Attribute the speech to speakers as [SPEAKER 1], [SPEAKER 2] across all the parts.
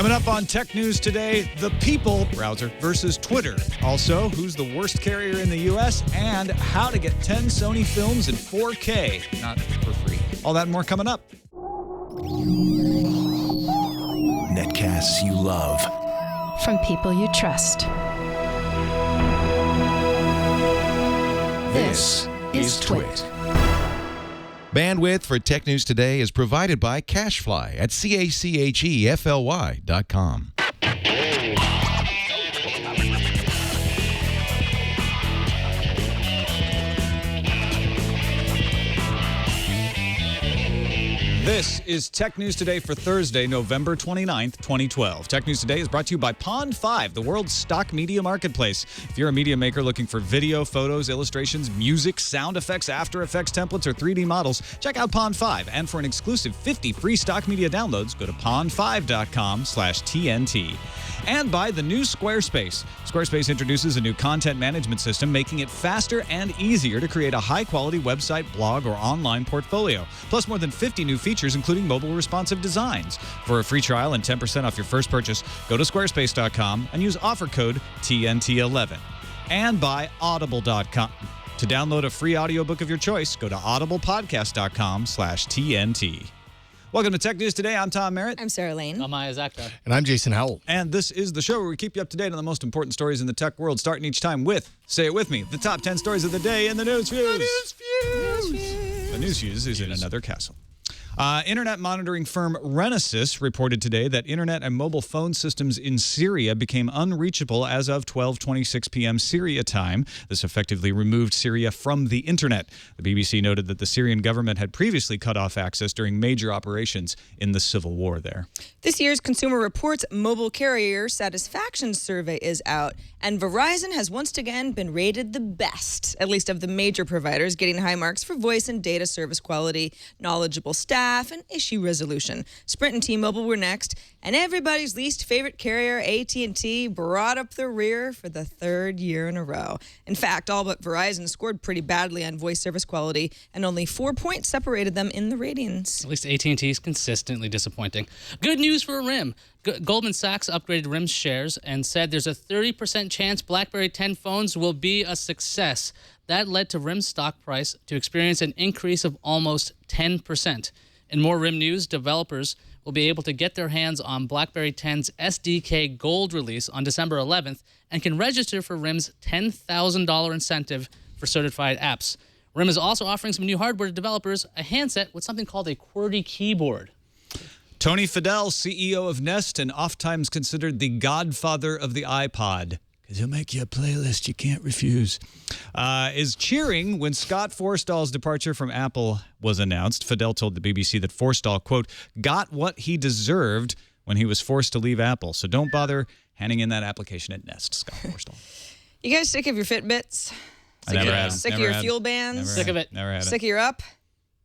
[SPEAKER 1] Coming up on Tech News today, the PeopleBrowsr versus Twitter. Also, who's the worst carrier in the U.S. and how to get 10 Sony films in 4K, not for free. All that and more coming up.
[SPEAKER 2] Netcasts you love.
[SPEAKER 3] From people you trust.
[SPEAKER 2] This is TWiT.
[SPEAKER 4] Bandwidth for Tech News Today is provided by Cachefly at CACHEFLY.com.
[SPEAKER 1] This is Tech News Today for Thursday, November 29th, 2012. Tech News Today is brought to you by Pond5, the world's stock media marketplace. If you're a media maker looking for video, photos, illustrations, music, sound effects, After Effects templates, or 3D models, check out Pond5. And for an exclusive 50 free stock media downloads, go to pond5.com/TNT. And by the new Squarespace. Squarespace introduces a new content management system, making it faster and easier to create a high-quality website, blog, or online portfolio. Plus, more than 50 new features, including mobile responsive designs. For a free trial and 10% off your first purchase, go to squarespace.com and use offer code TNT11. And by Audible.com. To download a free audiobook of your choice, go to audiblepodcast.com/TNT. Welcome to Tech News Today. I'm Tom Merritt.
[SPEAKER 5] I'm Sarah Lane.
[SPEAKER 6] I'm Iyaz Akhtar.
[SPEAKER 2] And I'm Jason Howell.
[SPEAKER 1] And this is the show where we keep you up to date on the most important stories in the tech world, starting each time with, say it with me, the top 10 stories of the day in the news views. The news views is in another castle. Internet monitoring firm Renesas reported today that internet and mobile phone systems in Syria became unreachable as of 12:26 p.m. Syria time. This effectively removed Syria from the internet. The BBC noted that the Syrian government had previously cut off access during major operations in the civil war there.
[SPEAKER 5] This year's Consumer Reports Mobile Carrier Satisfaction Survey is out, and Verizon has once again been rated the best, at least of the major providers, getting high marks for voice and data service quality, knowledgeable staff, and issue resolution. Sprint and T-Mobile were next, and everybody's least favorite carrier, at&t, brought up the rear for the third year in a row. In fact, all but Verizon scored pretty badly on voice service quality, and only 4 points separated them in the ratings.
[SPEAKER 6] At least at&t is consistently disappointing. Good news for RIM. Goldman Sachs upgraded RIM's shares and said there's a 30% chance BlackBerry 10 phones will be a success. That led to RIM's stock price to experience an increase of almost 10%. In more RIM news, developers will be able to get their hands on BlackBerry 10's SDK Gold release on December 11th and can register for RIM's $10,000 incentive for certified apps. RIM is also offering some new hardware to developers, a handset with something called a QWERTY keyboard.
[SPEAKER 1] Tony Fadell, CEO of Nest and oftentimes considered the godfather of the iPod, because he'll make you a playlist you can't refuse, is cheering when Scott Forstall's departure from Apple was announced. Fadell told the BBC that Forstall, quote, got what he deserved when he was forced to leave Apple. So don't bother handing in that application at Nest, Scott Forstall.
[SPEAKER 5] You guys sick of your Fitbits?
[SPEAKER 1] I never had.
[SPEAKER 5] Sick of your fuel bands?
[SPEAKER 6] Sick of it.
[SPEAKER 1] Never had it.
[SPEAKER 5] Sick of your up?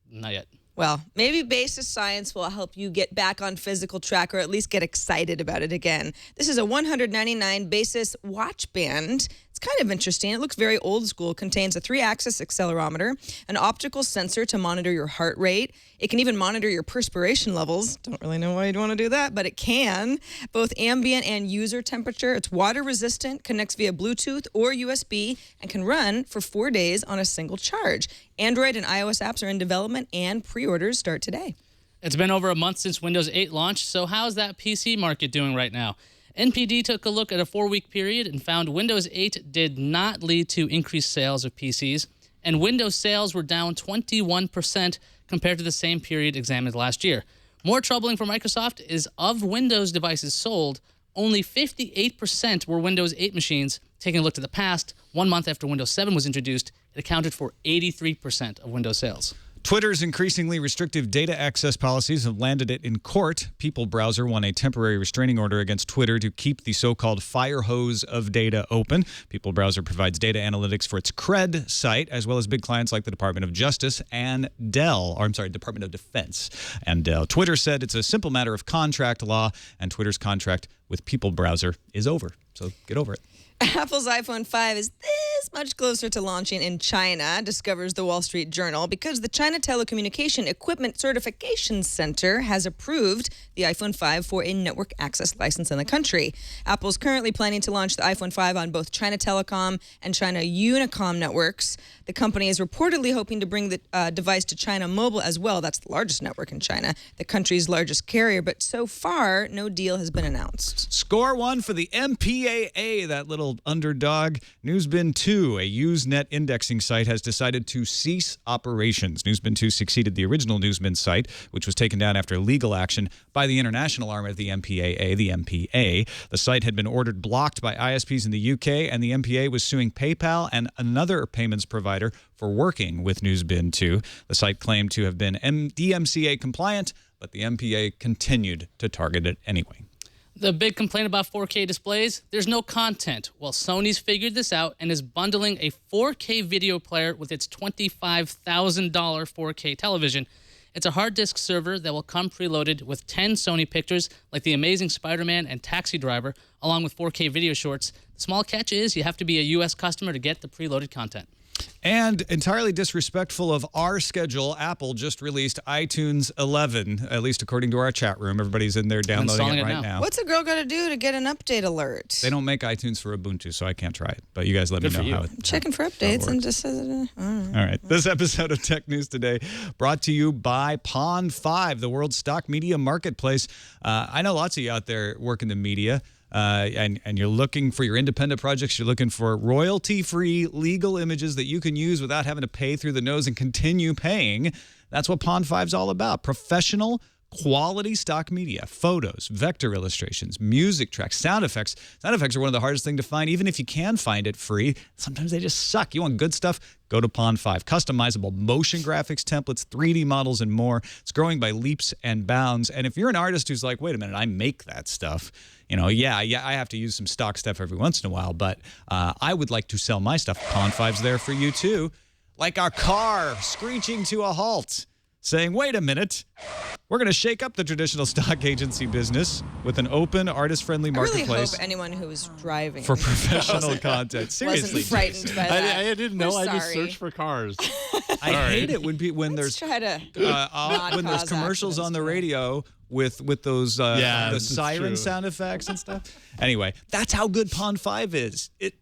[SPEAKER 6] Not yet.
[SPEAKER 5] Well, maybe Basis Science will help you get back on physical track or at least get excited about it again. This is a $199 Basis watch band. It's kind of interesting. It looks very old school. It contains a 3-axis accelerometer, an optical sensor to monitor your heart rate. It can even monitor your perspiration levels. Don't really know why you'd want to do that, but it can. Both ambient and user temperature. It's water resistant, connects via Bluetooth or USB, and can run for 4 days on a single charge. Android and iOS apps are in development, and pre-orders start today.
[SPEAKER 6] It's been over a month since Windows 8 launched, so how's that PC market doing right now? NPD took a look at a 4-week period and found Windows 8 did not lead to increased sales of PCs, and Windows sales were down 21% compared to the same period examined last year. More troubling for Microsoft is of Windows devices sold, only 58% were Windows 8 machines. Taking a look to the past, 1 month after Windows 7 was introduced, it accounted for 83% of Windows sales.
[SPEAKER 1] Twitter's increasingly restrictive data access policies have landed it in court. PeopleBrowsr won a temporary restraining order against Twitter to keep the so-called fire hose of data open. PeopleBrowsr provides data analytics for its Cred site, as well as big clients like the Department of Justice and Department of Defense and Dell. Twitter said it's a simple matter of contract law, and Twitter's contract with PeopleBrowsr is over. So get over it.
[SPEAKER 5] Apple's iPhone 5 is this much closer to launching in China, discovers the Wall Street Journal, because the China Telecommunication Equipment Certification Center has approved the iPhone 5 for a network access license in the country. Apple's currently planning to launch the iPhone 5 on both China Telecom and China Unicom networks. The company is reportedly hoping to bring the device to China Mobile as well. That's the largest network in China, the country's largest carrier. But so far, no deal has been announced.
[SPEAKER 1] Score one for the MPAA, that little underdog. Newsbin 2, a Usenet indexing site, has decided to cease operations. Newsbin 2 succeeded the original Newsbin site, which was taken down after legal action by the international arm of the MPAA, the MPA. The site had been ordered blocked by ISPs in the UK, and the MPA was suing PayPal and another payments provider for working with Newsbin 2. The site claimed to have been DMCA compliant, but the MPA continued to target it anyway.
[SPEAKER 6] The big complaint about 4K displays, there's no content. Well, Sony's figured this out and is bundling a 4K video player with its $25,000 4K television. It's a hard disk server that will come preloaded with 10 Sony pictures like The Amazing Spider-Man and Taxi Driver, along with 4K video shorts. The small catch is you have to be a U.S. customer to get the preloaded content.
[SPEAKER 1] And entirely disrespectful of our schedule, Apple just released iTunes 11, at least according to our chat room. Everybody's in there downloading it right now.
[SPEAKER 5] What's a girl got to do to get an update alert?
[SPEAKER 1] They don't make iTunes for Ubuntu, so I can't try it. But you guys let me know how it
[SPEAKER 5] I'm checking for updates and just says it.
[SPEAKER 1] All right. This episode of Tech News Today brought to you by Pond 5, the world's stock media marketplace. I know lots of you out there work in the media. And you're looking for your independent projects. You're looking for royalty-free legal images that you can use without having to pay through the nose and continue paying. That's what Pond 5's all about. Professional, quality stock media, photos, vector illustrations, music tracks, sound effects. Sound effects are one of the hardest things to find, even if you can find it free. Sometimes they just suck. You want good stuff? Go to Pond 5. Customizable motion graphics templates, 3D models, and more. It's growing by leaps and bounds. And if you're an artist who's like, wait a minute, I make that stuff. You know, yeah, I have to use some stock stuff every once in a while, but I would like to sell my stuff. Pond 5's there for you, too. Like our car screeching to a halt, saying, wait a minute, we're going to shake up the traditional stock agency business with an open, artist-friendly marketplace.
[SPEAKER 5] I really hope anyone who was driving
[SPEAKER 1] for professional content. Seriously,
[SPEAKER 5] wasn't frightened by that.
[SPEAKER 7] I didn't know.
[SPEAKER 5] We're
[SPEAKER 7] I just
[SPEAKER 5] sorry.
[SPEAKER 7] searched for cars.
[SPEAKER 1] I hate it when
[SPEAKER 5] Let's
[SPEAKER 1] there's
[SPEAKER 5] try to not
[SPEAKER 1] when there's
[SPEAKER 5] cause
[SPEAKER 1] commercials on the
[SPEAKER 5] accidents.
[SPEAKER 1] radio with those
[SPEAKER 7] Yeah,
[SPEAKER 1] the
[SPEAKER 7] it's
[SPEAKER 1] siren
[SPEAKER 7] true.
[SPEAKER 1] sound effects and stuff. Anyway, that's how good Pond 5 is. It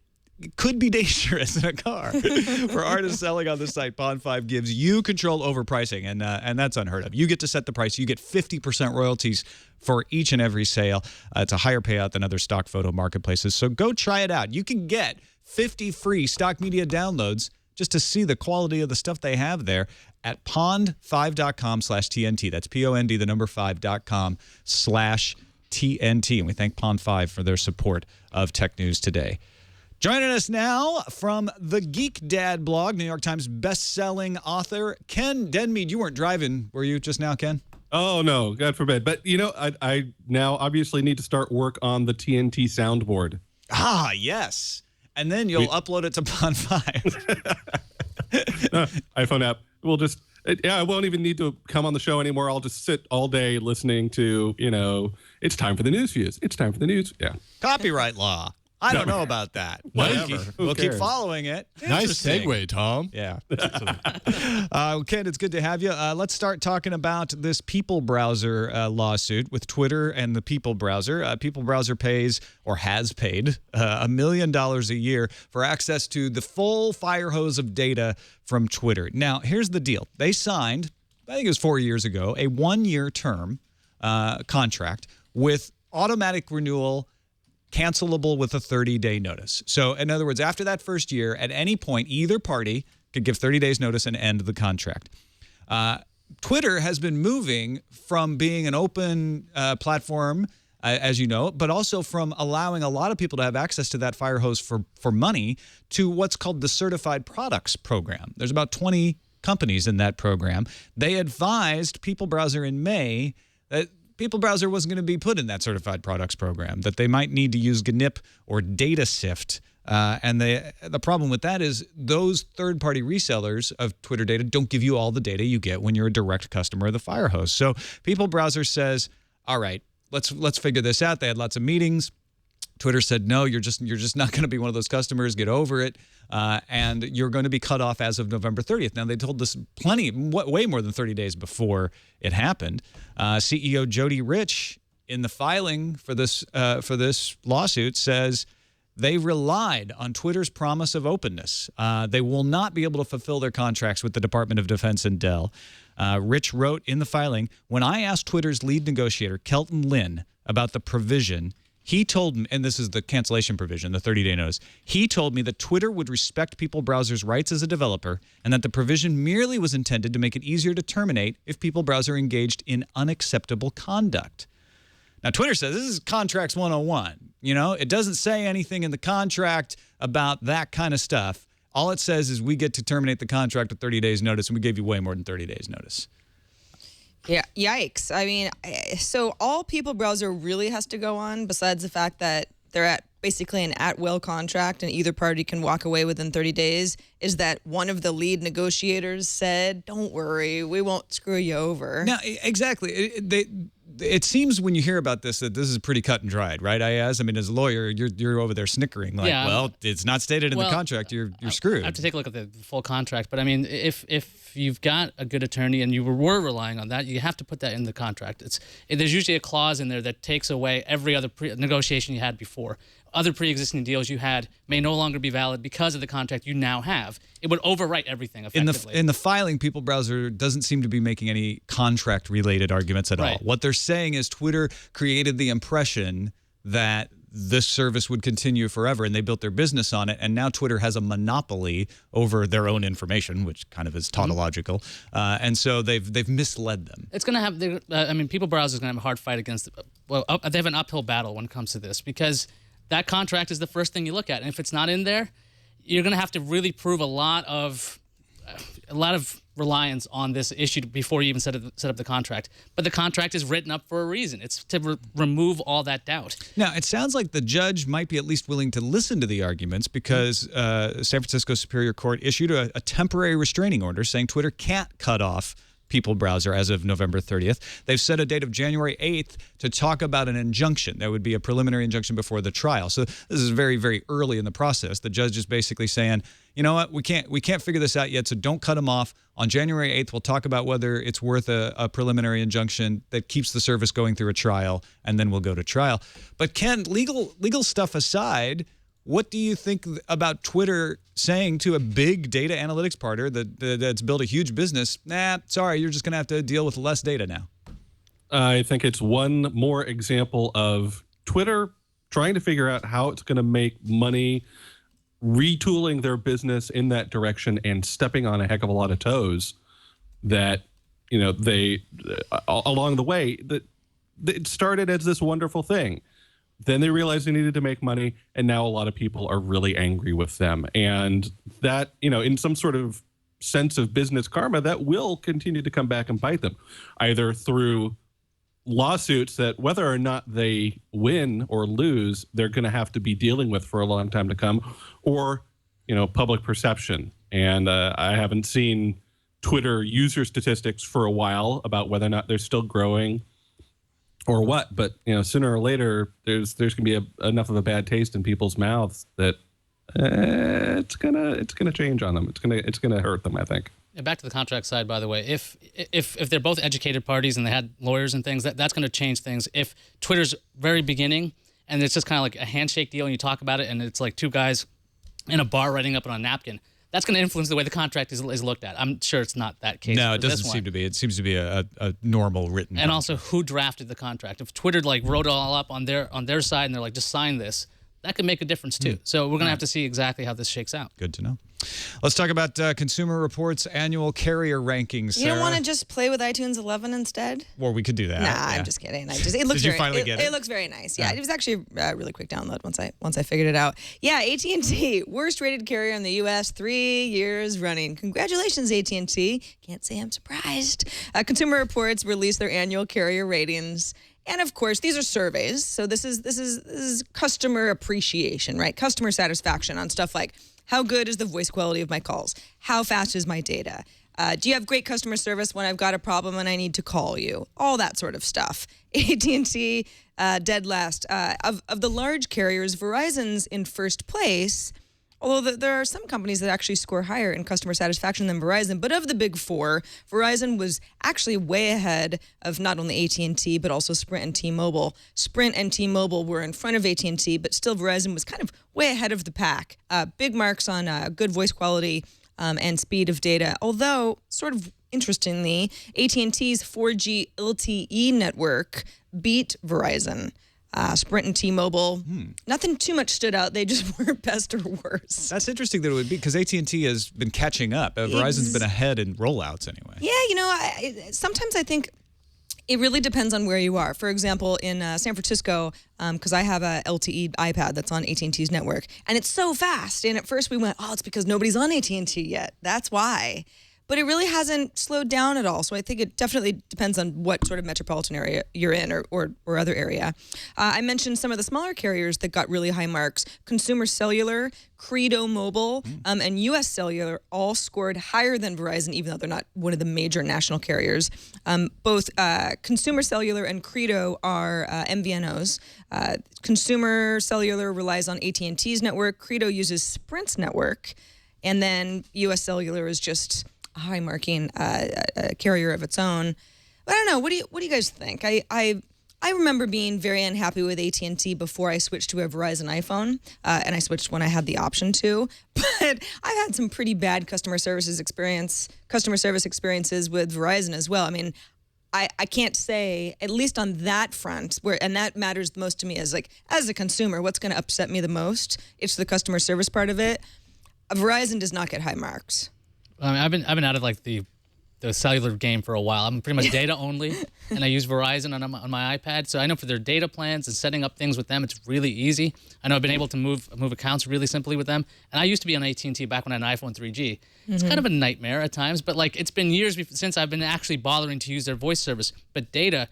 [SPEAKER 1] could be dangerous in a car. For artists selling on the site, Pond 5 gives you control over pricing, and that's unheard of. You get to set the price. You get 50% royalties for each and every sale. It's a higher payout than other stock photo marketplaces. So go try it out. You can get 50 free stock media downloads just to see the quality of the stuff they have there at pond5.com/TNT. That's POND, the number 5.com/TNT. And we thank Pond 5 for their support of Tech News Today. Joining us now from the Geek Dad blog, New York Times best-selling author, Ken Denmead. You weren't driving, were you, just now, Ken?
[SPEAKER 7] Oh, no, God forbid. But, you know, I now obviously need to start work on the TNT soundboard.
[SPEAKER 1] Ah, yes. And then you'll upload it to Pond 5.
[SPEAKER 7] iPhone app. We'll just, I won't even need to come on the show anymore. I'll just sit all day listening to, it's time for the news views. It's time for the news. Yeah.
[SPEAKER 1] Copyright law. I don't know about that.
[SPEAKER 7] Whatever.
[SPEAKER 1] We'll keep
[SPEAKER 7] cares?
[SPEAKER 1] following it.
[SPEAKER 2] Nice
[SPEAKER 1] Interesting.
[SPEAKER 2] segue, Tom.
[SPEAKER 1] Yeah. Ken, it's good to have you. Let's start talking about this PeopleBrowsr lawsuit with Twitter and the PeopleBrowsr. PeopleBrowsr pays, or has paid, $1 million a year for access to the full fire hose of data from Twitter. Now, here's the deal. They signed, I think it was 4 years ago, a one-year term contract with automatic renewal, cancelable with a 30-day notice. So, in other words, after that first year, at any point, either party could give 30 days notice and end the contract. Twitter has been moving from being an open platform, as you know, but also from allowing a lot of people to have access to that fire hose for money to what's called the Certified Products Program. There's about 20 companies in that program. They advised PeopleBrowsr in May that PeopleBrowsr wasn't going to be put in that Certified Products Program, that they might need to use GNIP or DataSift. And the problem with that is those third-party resellers of Twitter data don't give you all the data you get when you're a direct customer of the fire hose. So PeopleBrowsr says, all right, let's figure this out. They had lots of meetings. Twitter said, no, you're just not going to be one of those customers. Get over it. And you're going to be cut off as of November 30th. Now, they told this way more than 30 days before it happened. CEO Jody Rich, in the filing for this lawsuit, says they relied on Twitter's promise of openness. They will not be able to fulfill their contracts with the Department of Defense and Dell. Rich wrote in the filing, when I asked Twitter's lead negotiator, Kelton Lynn, about the provision, he told me, and this is the cancellation provision, the 30-day notice, he told me that Twitter would respect PeopleBrowsr's rights as a developer and that the provision merely was intended to make it easier to terminate if PeopleBrowsr engaged in unacceptable conduct. Now, Twitter says this is contracts 101. It doesn't say anything in the contract about that kind of stuff. All it says is we get to terminate the contract with 30 days notice, and we gave you way more than 30 days notice.
[SPEAKER 5] Yeah, yikes. I mean, so all PeopleBrowsr really has to go on, besides the fact that they're at basically an at-will contract and either party can walk away within 30 days, is that one of the lead negotiators said, don't worry, we won't screw you over.
[SPEAKER 1] Now, exactly. It seems when you hear about this that this is pretty cut and dried, right, Iyaz? I mean, as a lawyer, you're over there snickering like, well, it's not stated in the contract. You're screwed.
[SPEAKER 6] I have to take a look at the full contract. But, I mean, if you've got a good attorney and you were relying on that, you have to put that in the contract. There's usually a clause in there that takes away every other negotiation you had before. Other pre-existing deals you had may no longer be valid because of the contract you now have. It would overwrite everything effectively.
[SPEAKER 1] In the filing, PeopleBrowsr doesn't seem to be making any contract-related arguments at all. What they're saying is Twitter created the impression that this service would continue forever, and they built their business on it, and now Twitter has a monopoly over their own information, which kind of is tautological, and so they've misled them.
[SPEAKER 6] It's going to have, PeopleBrowsr is going to have a hard fight against, they have an uphill battle when it comes to this, because that contract is the first thing you look at, and if it's not in there, you're going to have to really prove a lot of reliance on this issue before you even set up the contract. But the contract is written up for a reason. It's to remove all that doubt.
[SPEAKER 1] Now, it sounds like the judge might be at least willing to listen to the arguments because San Francisco Superior Court issued a temporary restraining order saying Twitter can't cut off PeopleBrowsr as of November 30th. They've set a date of January 8th to talk about an injunction. There would be a preliminary injunction before the trial. So this is very, very early in the process. The judge is basically saying, you know what, we can't figure this out yet, so don't cut them off. On January 8th, we'll talk about whether it's worth a preliminary injunction that keeps the service going through a trial, and then we'll go to trial. But Ken, legal stuff aside, what do you think about Twitter saying to a big data analytics partner that's built a huge business, sorry, you're just going to have to deal with less data now?
[SPEAKER 7] I think it's one more example of Twitter trying to figure out how it's going to make money, retooling their business in that direction and stepping on a heck of a lot of toes that, they, along the way, that it started as this wonderful thing. Then they realized they needed to make money, and now a lot of people are really angry with them. And that, in some sort of sense of business karma, that will continue to come back and bite them, either through lawsuits that whether or not they win or lose, they're going to have to be dealing with for a long time to come, or, public perception. And I haven't seen Twitter user statistics for a while about whether or not they're still growing or what, but sooner or later there's gonna be enough of a bad taste in people's mouths that it's gonna change on them. It's gonna hurt them, I think.
[SPEAKER 6] Yeah, back to the contract side, by the way, if they're both educated parties and they had lawyers and things, that's going to change things. If Twitter's very beginning and it's just kind of like a handshake deal and you talk about it and it's like two guys in a bar writing up on a napkin, that's going to influence the way the contract is looked at. I'm sure it's not that case.
[SPEAKER 1] No, it doesn't seem to be. It seems to be a normal written
[SPEAKER 6] and
[SPEAKER 1] contract.
[SPEAKER 6] Also, who drafted the contract? If Twitter wrote it all up on their side and they're like, just sign this, that could make a difference too. So we're going to have to see exactly how this shakes out.
[SPEAKER 1] Good to know. Let's talk about Consumer Reports annual carrier rankings.
[SPEAKER 5] You don't want to just play with iTunes 11 instead?
[SPEAKER 1] Or we could do that.
[SPEAKER 5] Nah,
[SPEAKER 1] yeah.
[SPEAKER 5] I'm just kidding. It looks
[SPEAKER 1] Did you finally get it?
[SPEAKER 5] It looks very nice. Yeah, it was actually a really quick download once I figured it out. Yeah, AT&T, worst rated carrier in the U.S. 3 years running. Congratulations, AT&T. Can't say I'm surprised. Consumer Reports released their annual carrier ratings. And of course, these are surveys. So this is customer appreciation, right? Customer satisfaction on stuff like how good is the voice quality of my calls? How fast is my data? Do you have great customer service when I've got a problem and I need to call you? All that sort of stuff. AT&T, dead last. Of the large carriers, Verizon's in first place, although there are some companies that actually score higher in customer satisfaction than Verizon. But of the big four, Verizon was actually way ahead of not only AT&T, but also Sprint and T-Mobile. Sprint and T-Mobile were in front of AT&T, but still Verizon was kind of way ahead of the pack. Big marks on good voice quality and speed of data. Although, sort of interestingly, AT&T's 4G LTE network beat Verizon. Sprint and T-Mobile, nothing too much stood out. They just weren't best or worse.
[SPEAKER 1] That's interesting that it would be, because AT&T has been catching up. Verizon's been ahead in rollouts anyway.
[SPEAKER 5] Yeah, you know, sometimes I think it really depends on where you are. For example, in San Francisco, because I have a LTE iPad that's on AT&T's network, and it's so fast. And at first we went, oh, it's because nobody's on AT&T yet. That's why. But it really hasn't slowed down at all. So I think it definitely depends on what sort of metropolitan area you're in or other area. I mentioned some of the smaller carriers that got really high marks. Consumer Cellular, Credo Mobile, and U.S. Cellular all scored higher than Verizon, even though they're not one of the major national carriers. Both Consumer Cellular and Credo are MVNOs. Consumer Cellular relies on AT&T's network. Credo uses Sprint's network. And then U.S. Cellular is just high marking carrier of its own. But I don't know. What do you guys think? I remember being very unhappy with AT&T before I switched to a Verizon iPhone, and I switched when I had the option to. But I've had some pretty bad customer service experiences with Verizon as well. I mean, I can't say, at least on that front, and that matters the most to me as a consumer, what's going to upset me the most? It's the customer service part of it. Verizon does not get high marks.
[SPEAKER 6] I mean, I've been out of like the cellular game for a while. I'm pretty much data only, and I use Verizon on my iPad. So I know for their data plans and setting up things with them, it's really easy. I know I've been able to move accounts really simply with them. And I used to be on AT&T back when I had an iPhone 3G. It's kind of a nightmare at times, but like it's been years since I've been actually bothering to use their voice service. But data,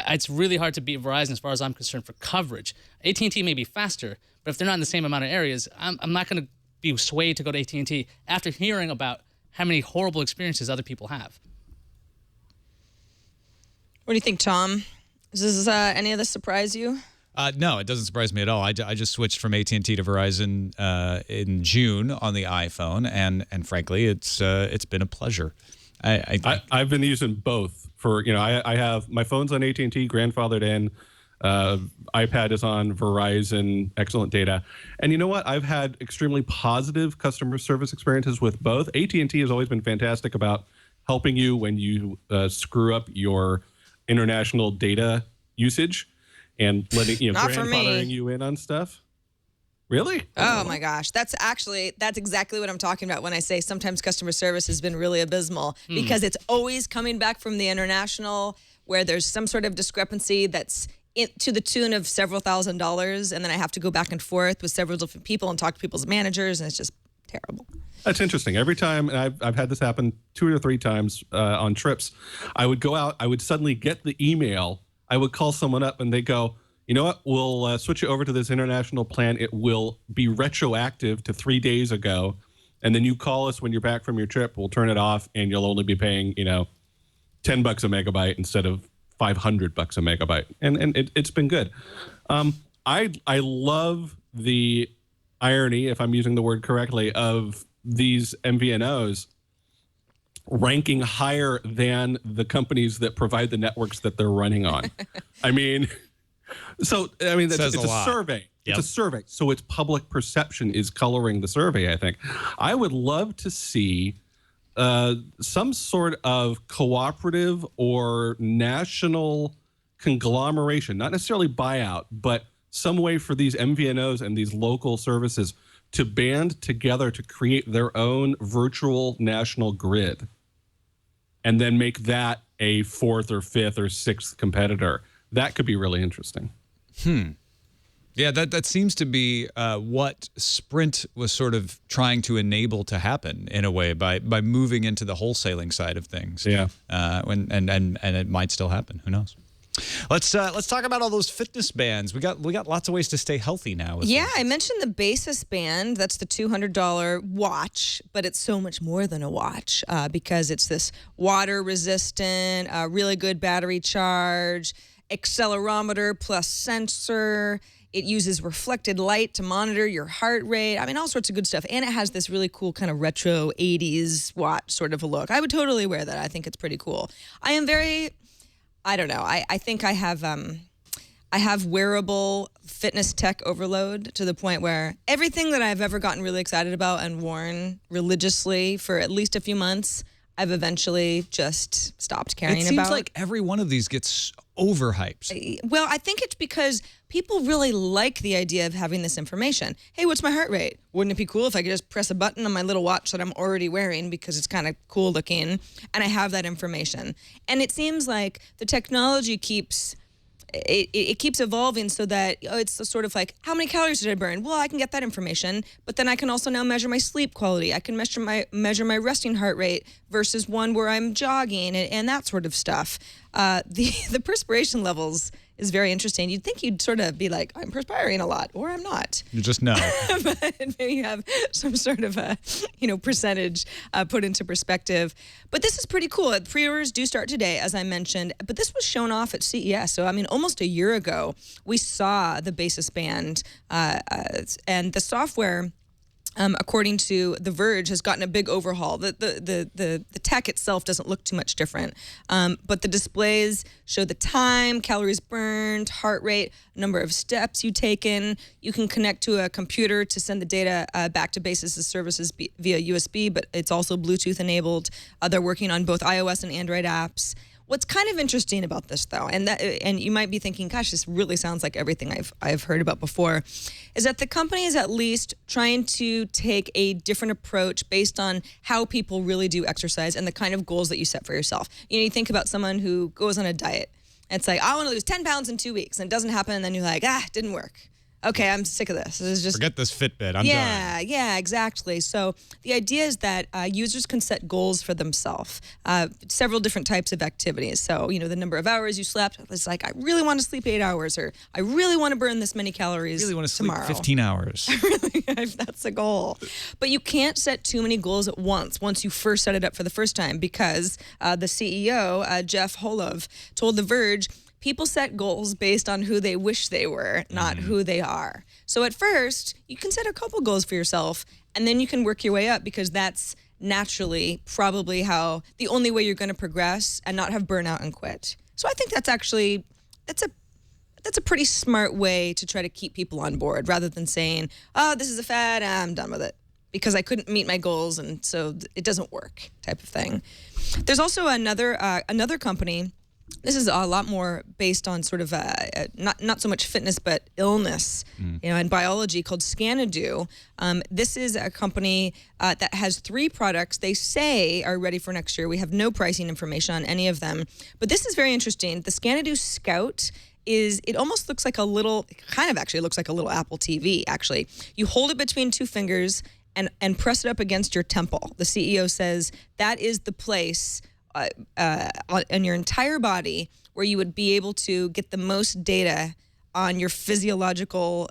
[SPEAKER 6] it's really hard to beat Verizon as far as I'm concerned for coverage. AT&T may be faster, but if they're not in the same amount of areas, I'm not going to be swayed to go to AT&T after hearing about how many horrible experiences other people have.
[SPEAKER 5] What do you think, Tom? Does any of this surprise you?
[SPEAKER 1] No, it doesn't surprise me at all. I just switched from AT&T to Verizon in June on the iPhone, and frankly, it's been a pleasure.
[SPEAKER 7] I've been using both for, I have my phone's on AT&T, grandfathered in. iPad is on Verizon, excellent data. And you know what? I've had extremely positive customer service experiences with both. AT&T has always been fantastic about helping you when you screw up your international data usage and letting, grandfathering you in on stuff. Really?
[SPEAKER 5] Oh my gosh. That's exactly what I'm talking about when I say sometimes customer service has been really abysmal, because it's always coming back from the international where there's some sort of discrepancy that's to the tune of several $1,000s, and then I have to go back and forth with several different people and talk to people's managers, and it's just terrible.
[SPEAKER 7] That's interesting. Every time, and I've had this happen 2 or 3 times on trips, I would go out, I would suddenly get the email, I would call someone up, and they go, you know what, we'll switch you over to this international plan. It will be retroactive to 3 days ago, and then you call us when you're back from your trip, we'll turn it off, and you'll only be paying, $10 a megabyte instead of $500 a megabyte, and it's been good. I love the irony, if I'm using the word correctly, of these MVNOs ranking higher than the companies that provide the networks that they're running on. It's a survey. Yep. It's a survey, so its public perception is coloring the survey. I think I would love to see some sort of cooperative or national conglomeration, not necessarily buyout, but some way for these MVNOs and these local services to band together to create their own virtual national grid and then make that a 4th or 5th or 6th competitor. That could be really interesting.
[SPEAKER 1] Yeah, that seems to be what Sprint was sort of trying to enable to happen in a way by moving into the wholesaling side of things.
[SPEAKER 7] Yeah.
[SPEAKER 1] And it might still happen. Who knows? Let's talk about all those fitness bands. We got lots of ways to stay healthy now.
[SPEAKER 5] Yeah, I mentioned the Basis band. That's the $200 watch, but it's so much more than a watch because it's this water resistant, really good battery charge, accelerometer plus sensor. It uses reflected light to monitor your heart rate. I mean, all sorts of good stuff. And it has this really cool kind of retro 80s watch sort of a look. I would totally wear that. I think it's pretty cool. I don't know. I think I have wearable fitness tech overload to the point where everything that I've ever gotten really excited about and worn religiously for at least a few months, I've eventually just stopped caring about.
[SPEAKER 1] It seems like every one of these gets overhyped.
[SPEAKER 5] Well, I think it's because people really like the idea of having this information. Hey, what's my heart rate? Wouldn't it be cool if I could just press a button on my little watch that I'm already wearing because it's kind of cool looking and I have that information? And it seems like the technology keeps evolving so that it's sort of like, how many calories did I burn? Well, I can get that information, but then I can also now measure my sleep quality. I can measure my resting heart rate versus one where I'm jogging and that sort of stuff. The perspiration levels is very interesting. You'd think you'd sort of be like, I'm perspiring a lot, or I'm not.
[SPEAKER 1] You just know.
[SPEAKER 5] But maybe you have some sort of a, percentage put into perspective. But this is pretty cool. Pre-orders do start today, as I mentioned. But this was shown off at CES. So, almost a year ago, we saw the Basis band and the software. According to The Verge, has gotten a big overhaul. The tech itself doesn't look too much different, but the displays show the time, calories burned, heart rate, number of steps you've taken. You can connect to a computer to send the data back to Basis' services via USB, but it's also Bluetooth enabled. They're working on both iOS and Android apps. What's kind of interesting about this, though, and you might be thinking, gosh, this really sounds like everything I've heard about before, is that the company is at least trying to take a different approach based on how people really do exercise and the kind of goals that you set for yourself. You think about someone who goes on a diet, and it's like, I want to lose 10 pounds in 2 weeks, and it doesn't happen, and then you're like, it didn't work. Okay, I'm sick of this. This is just
[SPEAKER 1] forget this Fitbit. I'm done.
[SPEAKER 5] Yeah, exactly. So the idea is that users can set goals for themselves, several different types of activities. So, the number of hours you slept. It's like, I really want to sleep 8 hours, or I really want to burn this many calories
[SPEAKER 1] I really want to
[SPEAKER 5] tomorrow.
[SPEAKER 1] sleep 15 hours.
[SPEAKER 5] That's a goal. But you can't set too many goals at once you first set it up for the first time, because the CEO, Jeff Howell, told The Verge, people set goals based on who they wish they were, not who they are. So at first, you can set a couple goals for yourself, and then you can work your way up, because that's naturally probably the only way you're going to progress and not have burnout and quit. So I think that's a pretty smart way to try to keep people on board, rather than saying, oh, this is a fad, I'm done with it because I couldn't meet my goals and so it doesn't work type of thing. There's also another company. This is a lot more based on sort of not so much fitness, but illness, and biology, called Scanadu. This is a company that has 3 products they say are ready for next year. We have no pricing information on any of them, but this is very interesting. The Scanadu Scout it almost looks like looks like a little Apple TV, actually. You hold it between 2 fingers and press it up against your temple. The CEO says that is the place on your entire body where you would be able to get the most data on your physiological,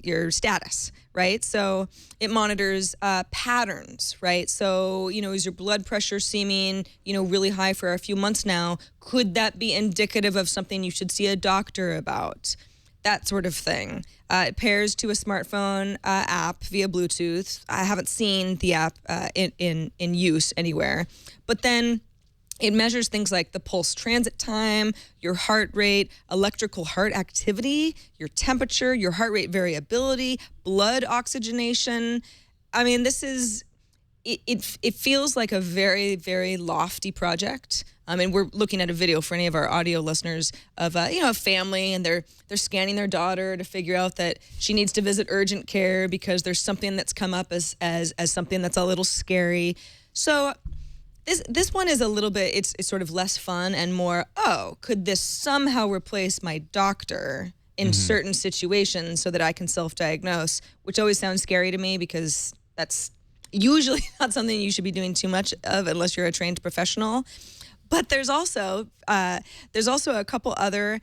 [SPEAKER 5] your status, right? So it monitors patterns, right? So, is your blood pressure seeming, really high for a few months now? Could that be indicative of something you should see a doctor about? That sort of thing. It pairs to a smartphone app via Bluetooth. I haven't seen the app in use anywhere. But then it measures things like the pulse transit time, your heart rate, electrical heart activity, your temperature, your heart rate variability, blood oxygenation. It feels like a very, very lofty project. We're looking at a video for any of our audio listeners of a family, and they're scanning their daughter to figure out that she needs to visit urgent care because there's something that's come up as something that's a little scary. So this one is a little bit, it's sort of less fun and more, could this somehow replace my doctor in certain situations so that I can self-diagnose, which always sounds scary to me, because that's usually not something you should be doing too much of unless you're a trained professional. But there's also a couple other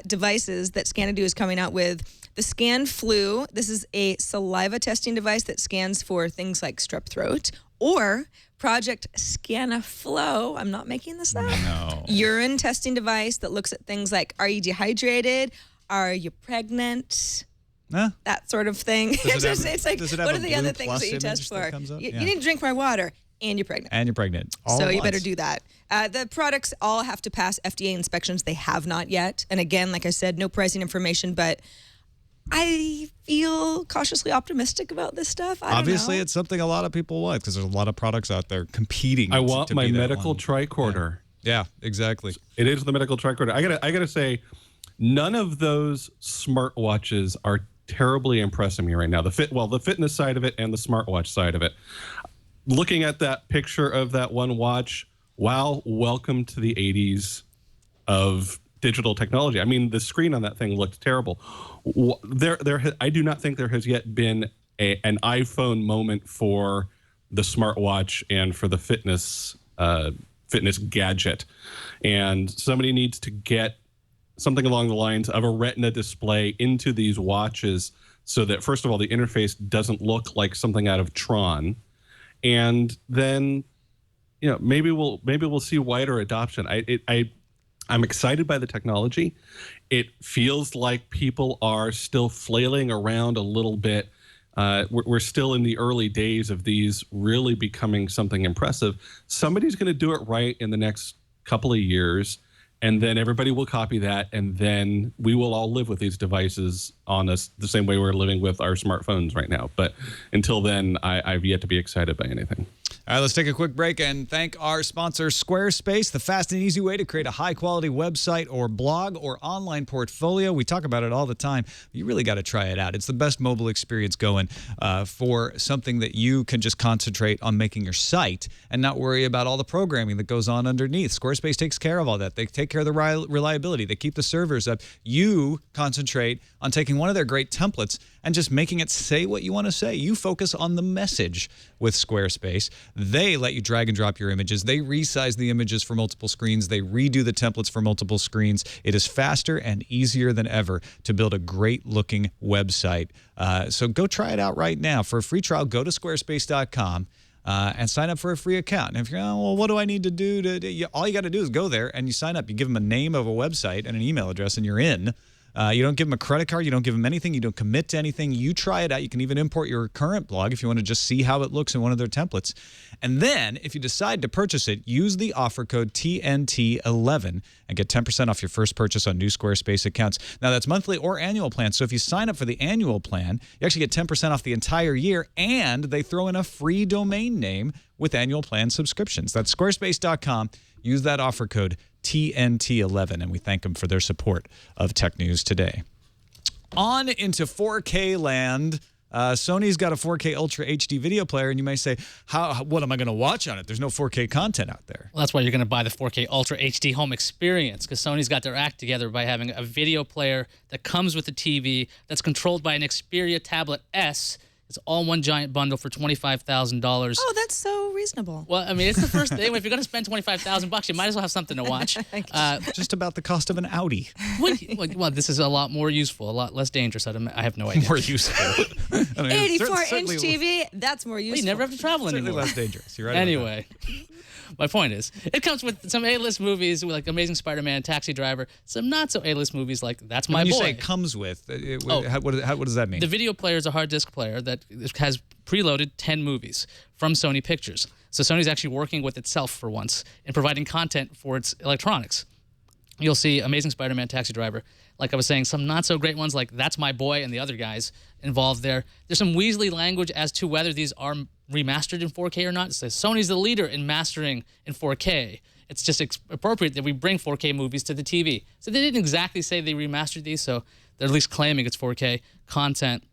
[SPEAKER 5] devices that Scanadu is coming out with. The ScanFlu. This is a saliva testing device that scans for things like strep throat, or Project ScanFlow. I'm not making this up.
[SPEAKER 1] No.
[SPEAKER 5] Urine testing device that looks at things like, are you dehydrated? Are you pregnant?
[SPEAKER 1] Huh?
[SPEAKER 5] That sort of thing. It's like,
[SPEAKER 1] does it have
[SPEAKER 5] what
[SPEAKER 1] a
[SPEAKER 5] are the
[SPEAKER 1] blue
[SPEAKER 5] other things
[SPEAKER 1] plus
[SPEAKER 5] that you test
[SPEAKER 1] image that
[SPEAKER 5] for?
[SPEAKER 1] comes up?
[SPEAKER 5] You
[SPEAKER 1] Yeah.
[SPEAKER 5] need to drink more water, and you're pregnant.
[SPEAKER 1] And you're pregnant.
[SPEAKER 5] So you better do that. The products all have to pass FDA inspections. They have not yet. And again, like I said, no pricing information, but I feel cautiously optimistic about this stuff. I
[SPEAKER 1] Obviously,
[SPEAKER 5] don't know.
[SPEAKER 1] it's something a lot of people want because there's a lot of products out there competing.
[SPEAKER 7] I want
[SPEAKER 1] to
[SPEAKER 7] my
[SPEAKER 1] be that
[SPEAKER 7] medical
[SPEAKER 1] one.
[SPEAKER 7] tricorder.
[SPEAKER 1] Yeah, exactly.
[SPEAKER 7] It is the medical tricorder. I gotta say, none of those smartwatches are terribly impressing me right now. The fitness side of it and the smartwatch side of it. Looking at that picture of that one watch, wow, welcome to the 80s of digital technology. I mean, the screen on that thing looked terrible. I do not think there has yet been an iPhone moment for the smartwatch and for the fitness gadget. And somebody needs to get something along the lines of a retina display into these watches so that, first of all, the interface doesn't look like something out of Tron. And then, maybe we'll see wider adoption. I'm excited by the technology. It feels like people are still flailing around a little bit. We're still in the early days of these really becoming something impressive. Somebody's going to do it right in the next couple of years, and then everybody will copy that, and then we will all live with these devices on us the same way we're living with our smartphones right now. But until then, I've yet to be excited by anything.
[SPEAKER 1] All right, let's take a quick break and thank our sponsor, Squarespace, the fast and easy way to create a high-quality website or blog or online portfolio. We talk about it all the time. You really got to try it out. It's the best mobile experience going for something that you can just concentrate on making your site and not worry about all the programming that goes on underneath. Squarespace takes care of all that. They take care of the reliability. They keep the servers up. You concentrate on taking one of their great templates and just making it say what you want to say. You focus on the message with Squarespace. They let you drag and drop your images. They resize the images for multiple screens. They redo the templates for multiple screens. It is faster and easier than ever to build a great-looking website. So go try it out right now. For a free trial, go to squarespace.com. And sign up for a free account. And if you're, well, what do I need to do? All you got to do is go there and you sign up. You give them a name of a website and an email address, and you're in. You don't give them a credit card. You don't give them anything. You don't commit to anything. You try it out. You can even import your current blog if you want to just see how it looks in one of their templates. And then, if you decide to purchase it, use the offer code TNT11 and get 10% off your first purchase on new Squarespace accounts. Now, that's monthly or annual plan. So if you sign up for the annual plan, you actually get 10% off the entire year, and they throw in a free domain name with annual plan subscriptions. That's squarespace.com. Use that offer code TNT11, and we thank them for their support of Tech News Today. On into 4K land. Sony's got a 4K Ultra HD video player, and you may say, what am I going to watch on it? There's no 4K content out there.
[SPEAKER 6] Well, that's why you're going to buy the 4K Ultra HD home experience, because Sony's got their act together by having a video player that comes with a TV that's controlled by an Xperia Tablet S. It's all one giant bundle for $25,000.
[SPEAKER 5] Oh, that's so reasonable.
[SPEAKER 6] Well, I mean, it's the first thing. If you're going to spend $25,000, you might as well have something to watch.
[SPEAKER 1] Just about the cost of an Audi.
[SPEAKER 6] Well, this is a lot more useful, a lot less dangerous. I have no idea.
[SPEAKER 1] More useful.
[SPEAKER 5] 84-inch TV, that's more useful.
[SPEAKER 6] You never have to travel
[SPEAKER 1] Certainly
[SPEAKER 6] anymore.
[SPEAKER 1] less dangerous. You're right.
[SPEAKER 6] Anyway, my point is, it comes with some A-list movies like Amazing Spider-Man, Taxi Driver, some not so A-list movies like That's My
[SPEAKER 1] When
[SPEAKER 6] Boy.
[SPEAKER 1] you say comes with, what does that mean?
[SPEAKER 6] The video player is a hard disk player that has preloaded 10 movies from Sony Pictures. So Sony's actually working with itself for once and providing content for its electronics. You'll see Amazing Spider-Man, Taxi Driver. Like I was saying, some not so great ones like That's My Boy and the other guys involved there. There's some Weasley language as to whether these are remastered in 4K or not. It says Sony's the leader in mastering in 4K. It's just appropriate that we bring 4K movies to the TV. So they didn't exactly say they remastered these, so they're at least claiming it's 4K content.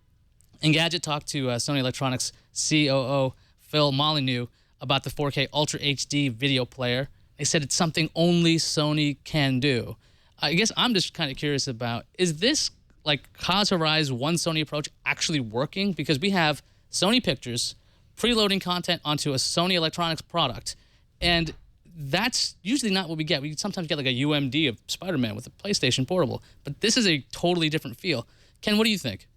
[SPEAKER 6] Engadget talked to Sony Electronics COO Phil Molyneux about the 4K Ultra HD video player. They said it's something only Sony can do. I guess I'm just kind of curious about, is this like Kaz Hirai's one Sony approach actually working? Because we have Sony Pictures preloading content onto a Sony Electronics product, and that's usually not what we get. We sometimes get like a UMD of Spider-Man with a PlayStation Portable, but this is a totally different feel. Ken, what do you think?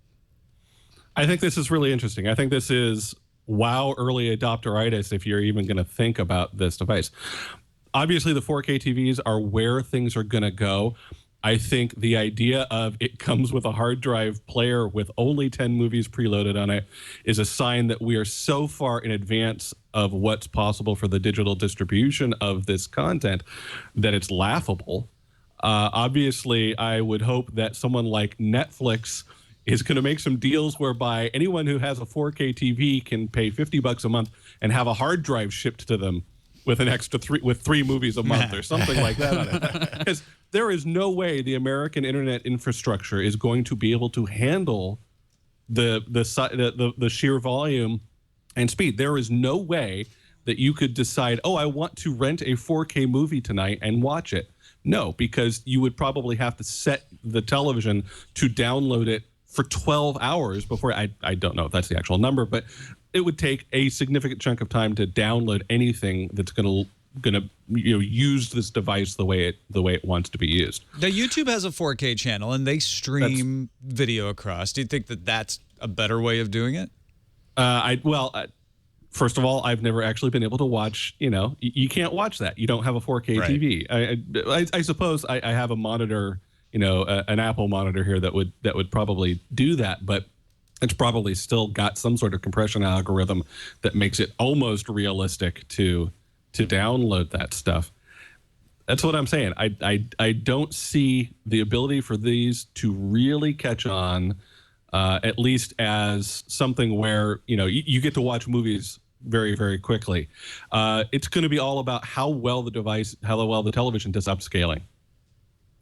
[SPEAKER 7] I think this is really interesting. I think this is wow early adopteritis if you're even going to think about this device. Obviously, the 4K TVs are where things are going to go. I think the idea of it comes with a hard drive player with only 10 movies preloaded on it is a sign that we are so far in advance of what's possible for the digital distribution of this content that it's laughable. Obviously, I would hope that someone like Netflix is going to make some deals whereby anyone who has a 4K TV can pay $50 a month and have a hard drive shipped to them with an extra three movies a month or something like that on it. Because there is no way the American internet infrastructure is going to be able to handle the sheer volume and speed. There is no way that you could decide, oh, I want to rent a 4K movie tonight and watch it. No, because you would probably have to set the television to download it for 12 hours before. I don't know if that's the actual number, but it would take a significant chunk of time to download anything that's going to use this device the way it wants to be used.
[SPEAKER 1] Now, YouTube has a 4K channel and they stream video across. Do you think that that's a better way of doing it?
[SPEAKER 7] First of all, I've never actually been able to watch. You can't watch that. You don't have a 4K TV. I suppose I have a monitor, an Apple monitor here that would probably do that, but it's probably still got some sort of compression algorithm that makes it almost realistic to download that stuff. That's what I'm saying. I don't see the ability for these to really catch on, at least as something where you get to watch movies very, very quickly. It's going to be all about how well the television does upscaling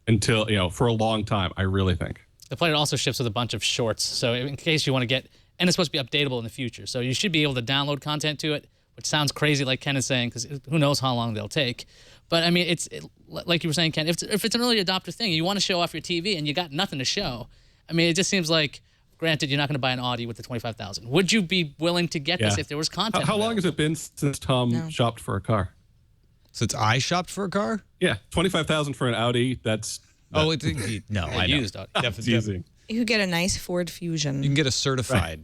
[SPEAKER 7] until for a long time. I really think.
[SPEAKER 6] The player also ships with a bunch of shorts, so in case you want to get, and it's supposed to be updatable in the future, so you should be able to download content to it, which sounds crazy like Ken is saying, because who knows how long they'll take. But I mean, like you were saying, Ken, if it's an early adopter thing, you want to show off your TV and you got nothing to show. I mean, it just seems like, granted, you're not going to buy an Audi with the $25,000. Would you be willing to get this if there was content?
[SPEAKER 7] How long has it been since Tom shopped for a car?
[SPEAKER 1] Since I shopped for a car?
[SPEAKER 7] Yeah, $25,000 for an Audi. I
[SPEAKER 6] used Audi.
[SPEAKER 7] Definitely.
[SPEAKER 5] You could get a nice Ford Fusion.
[SPEAKER 1] You can get a certified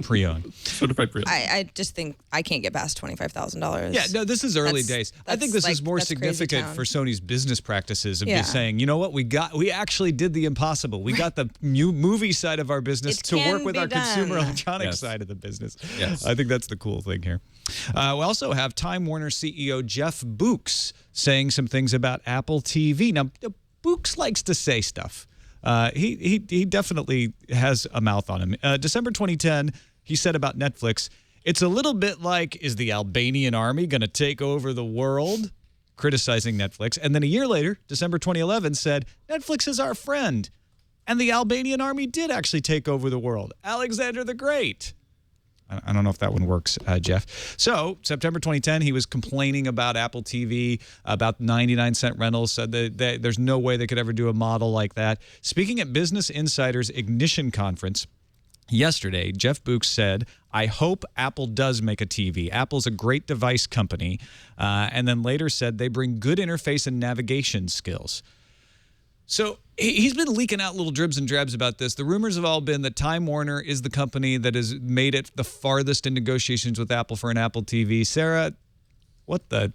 [SPEAKER 1] pre-owned.
[SPEAKER 7] Certified pre-owned.
[SPEAKER 5] I just think I can't get past $25,000.
[SPEAKER 1] Yeah, no, this is early days. I think this is more significant for Sony's business practices of just saying, you know what, we actually did the impossible. We got the movie side of our business to work with our consumer electronics side of the business.
[SPEAKER 7] Yes.
[SPEAKER 1] I think that's the cool thing here. We also have Time Warner CEO Jeff Books saying some things about Apple TV. Now, Books likes to say stuff. He definitely has a mouth on him. December 2010, he said about Netflix, it's a little bit like, is the Albanian army going to take over the world? Criticizing Netflix. And then a year later, December 2011, said, Netflix is our friend. And the Albanian army did actually take over the world. Alexander the Great. I don't know if that one works, Jeff. So, September 2010, he was complaining about Apple TV, about 99-cent rentals, said that there's no way they could ever do a model like that. Speaking at Business Insider's Ignition Conference yesterday, Jeff Books said, I hope Apple does make a TV. Apple's a great device company. And then later said they bring good interface and navigation skills. So he's been leaking out little dribs and drabs about this. The rumors have all been that Time Warner is the company that has made it the farthest in negotiations with Apple for an Apple TV. Sarah, what the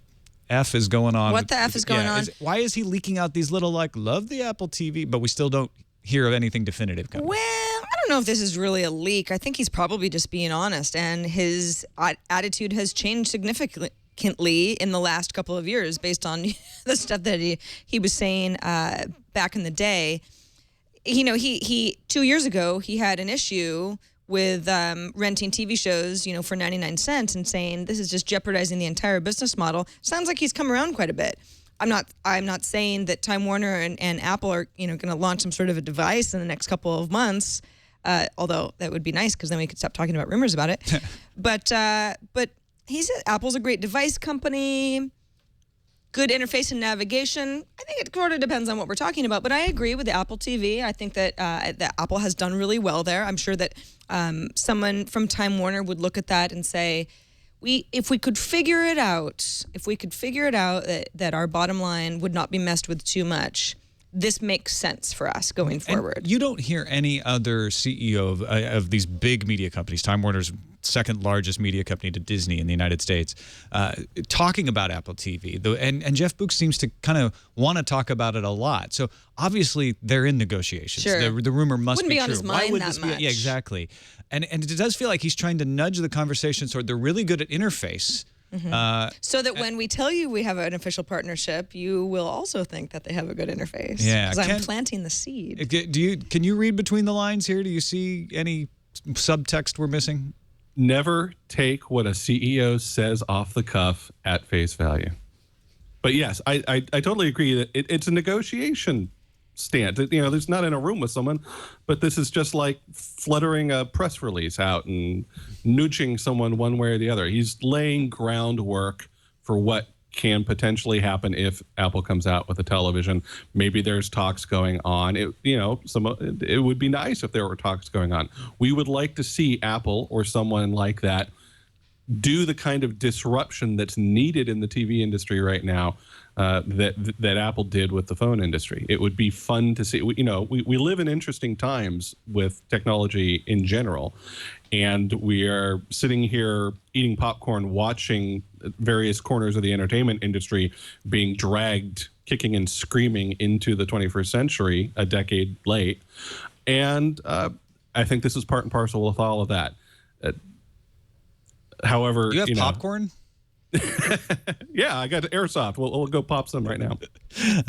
[SPEAKER 1] F is going on?
[SPEAKER 5] What the F is going on?
[SPEAKER 1] Why is he leaking out these little, love the Apple TV, but we still don't hear of anything definitive coming?
[SPEAKER 5] Well, I don't know if this is really a leak. I think he's probably just being honest, and his attitude has changed significantly in the last couple of years based on the stuff that he was saying back in the day. He 2 years ago, he had an issue with renting TV shows, for 99 cents and saying this is just jeopardizing the entire business model. Sounds like he's come around quite a bit. I'm not saying that Time Warner and Apple are, going to launch some sort of a device in the next couple of months, although that would be nice because then we could stop talking about rumors about it. But he said Apple's a great device company, good interface and navigation. I think it sort of depends on what we're talking about, but I agree with the Apple TV. I think that Apple has done really well there. I'm sure that someone from Time Warner would look at that and say, if we could figure it out, that our bottom line would not be messed with too much, this makes sense for us going forward.
[SPEAKER 1] And you don't hear any other CEO of these big media companies, Time Warner's second largest media company to Disney in the United States, talking about Apple TV. And Jeff Books seems to kind of want to talk about it a lot. So obviously they're in negotiations.
[SPEAKER 5] Sure.
[SPEAKER 1] The rumor must
[SPEAKER 5] Wouldn't
[SPEAKER 1] be
[SPEAKER 5] be
[SPEAKER 1] true.
[SPEAKER 5] on his mind that much.
[SPEAKER 1] Yeah, exactly. And it does feel like he's trying to nudge the conversation toward they're really good at interface.
[SPEAKER 5] So that when we tell you we have an official partnership, you will also think that they have a good interface.
[SPEAKER 1] Yeah,
[SPEAKER 5] because I'm planting the seed.
[SPEAKER 1] Can you read between the lines here? Do you see any subtext we're missing?
[SPEAKER 7] Never take what a CEO says off the cuff at face value. But yes, I totally agree that it's a negotiation stance. There's not in a room with someone, but this is just like fluttering a press release out and nudging someone one way or the other. He's laying groundwork for what can potentially happen if Apple comes out with a television. Maybe there's talks going on. It would be nice if there were talks going on. We would like to see Apple or someone like that do the kind of disruption that's needed in the TV industry right now that Apple did with the phone industry. It would be fun to see. We live in interesting times with technology in general, and we are sitting here eating popcorn, watching various corners of the entertainment industry being dragged, kicking and screaming into the 21st century, a decade late. And I think this is part and parcel with all of that. However,
[SPEAKER 1] you have popcorn?
[SPEAKER 7] Yeah, I got airsoft. We'll go pop some right now.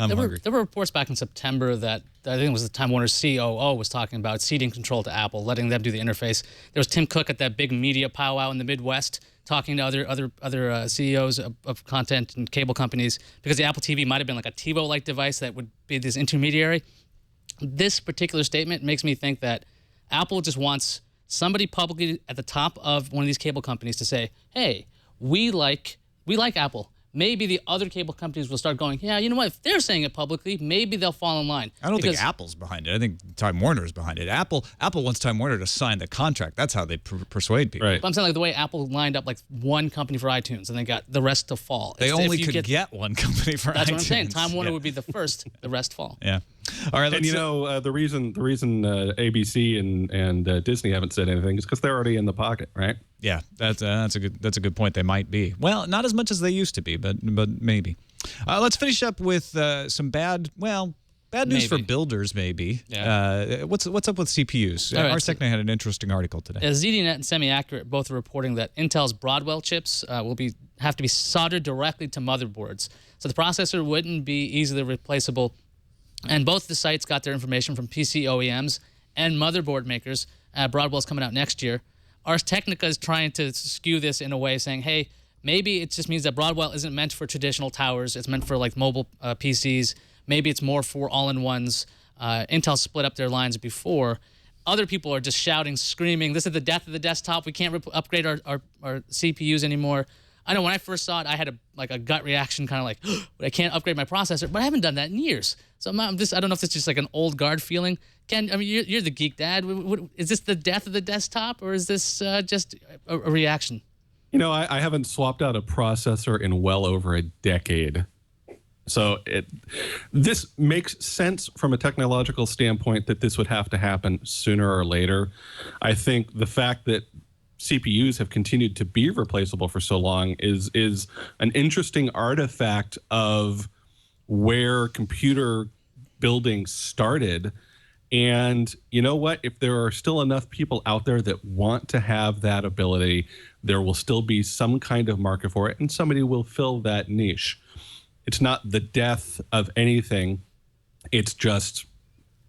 [SPEAKER 6] There were reports back in September that I think it was the Time Warner COO was talking about ceding control to Apple, letting them do the interface. There was Tim Cook at that big media powwow in the Midwest talking to other CEOs of content and cable companies because the Apple TV might have been like a TiVo-like device that would be this intermediary. This particular statement makes me think that Apple just wants somebody publicly at the top of one of these cable companies to say, hey, we like Apple. Maybe the other cable companies will start going, yeah, you know what? If they're saying it publicly, maybe they'll fall in line.
[SPEAKER 1] I don't think Apple's behind it. I think Time Warner is behind it. Apple wants Time Warner to sign the contract. That's how they persuade people.
[SPEAKER 7] Right.
[SPEAKER 6] But I'm saying like the way Apple lined up like one company for iTunes and they got the rest to fall.
[SPEAKER 1] They only could get one company for iTunes.
[SPEAKER 6] That's what I'm saying. Time Warner would be the first, the rest fall.
[SPEAKER 1] Yeah. All right.
[SPEAKER 7] And the reason ABC and Disney haven't said anything is because they're already in the pocket, right?
[SPEAKER 1] Yeah, that's a good point. They might be. Well, not as much as they used to be, but maybe. Let's finish up with some bad news for builders, maybe.
[SPEAKER 6] Yeah.
[SPEAKER 1] What's up with CPUs?
[SPEAKER 6] All right,
[SPEAKER 1] RSecNet had an interesting article today.
[SPEAKER 6] ZDNet and Semi-Accurate both are reporting that Intel's Broadwell chips have to be soldered directly to motherboards, so the processor wouldn't be easily replaceable. And both the sites got their information from PC OEMs and motherboard makers. Broadwell's coming out next year. Ars Technica is trying to skew this in a way, saying, hey, maybe it just means that Broadwell isn't meant for traditional towers. It's meant for like mobile PCs. Maybe it's more for all-in-ones. Intel split up their lines before. Other people are just shouting, screaming, this is the death of the desktop. We can't upgrade our CPUs anymore. I know when I first saw it, I had a gut reaction, kind of like, I can't upgrade my processor, but I haven't done that in years. So I don't know if it's just like an old guard feeling. Ken, I mean, you're the geek dad. Is this the death of the desktop, or is this just a reaction?
[SPEAKER 7] I haven't swapped out a processor in well over a decade. So this makes sense from a technological standpoint that this would have to happen sooner or later. I think the fact that CPUs have continued to be replaceable for so long is an interesting artifact of where computer building started. And you know what? If there are still enough people out there that want to have that ability, there will still be some kind of market for it, and somebody will fill that niche. It's not the death of anything. It's just